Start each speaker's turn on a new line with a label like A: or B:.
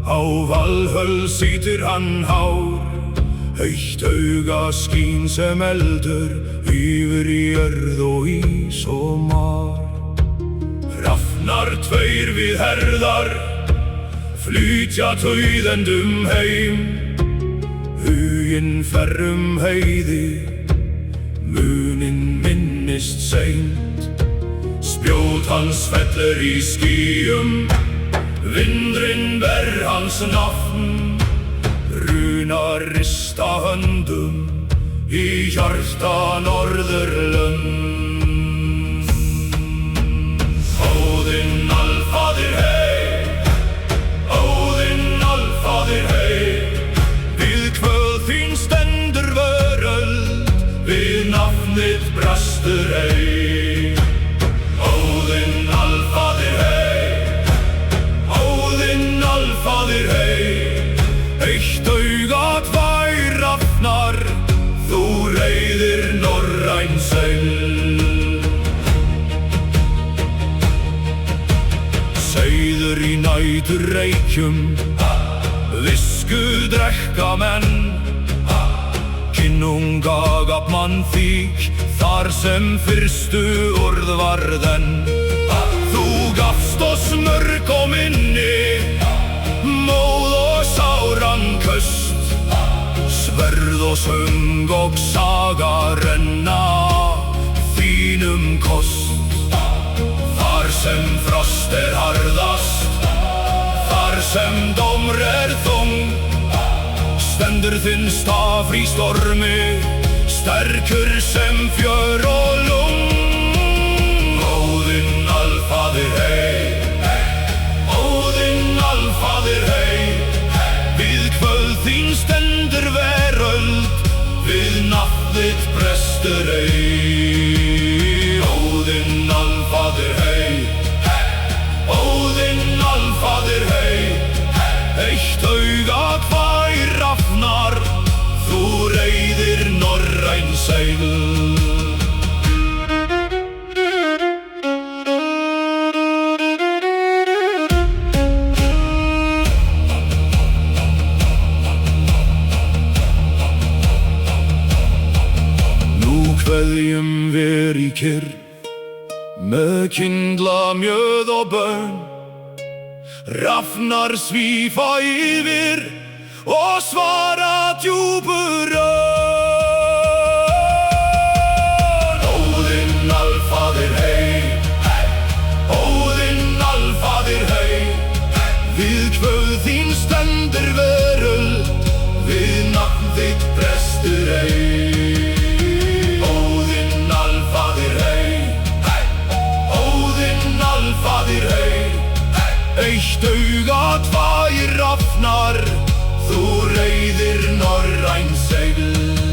A: Á Valhöll situr hann hár, eitt auga skín sem eldur yfir jörð og ís og mar. Hrafnar tveir við herðar flytja tauðendum heim, huginn fer heiði, munin minnist seint. Spjót hans fellur í skýjum, vindurinn ber hans nafn, runar rista höndum í hjarta Norðurlönd. Óðinn alfaðir hei, Óðinn alfaðir hei, við kvöð þín stendur veröld, við nafnið brestur ei. Óðinn alfaðir hei, Óðinn alfaðir hei, eitt auga tvær rafnar, þú reiðir norræn seil. Seiður í nætur reykjum, visku drekka menn, kinnunga gaf mann þýk, þar sem fyrstu orð varðenn. Þú gafst oss mörg og minni, móð og sáran köst, sverð og söng og saga renna þínum kost. Þar sem frost harðast, þar sem dómr þung, stendur þinn stafr í stormi, sterkur sem fjör og lung. Óðinn alfaðir hei, Óðinn alfaðir hei, við kvöð þín stendur veröld, við nafn þitt brestur ei. Óðinn alfaðir hei, Óðinn alfaðir hei, eitt auga tvær rafnar, þú reiðir norræn seil. Nú kveðjum við í kyrr, með kyndla mjöð og bön, rafnar svífa yfir og svara djúpur ön. Óðinn alfaðir hei, Óðinn alfaðir hei, við kvöð þín stendur veröld, við nafn þitt brestur ei. Óðinn alfaðir hei, Óðinn alfaðir hei, eitt auga tvær rafnar, þú reiðir norræn seil.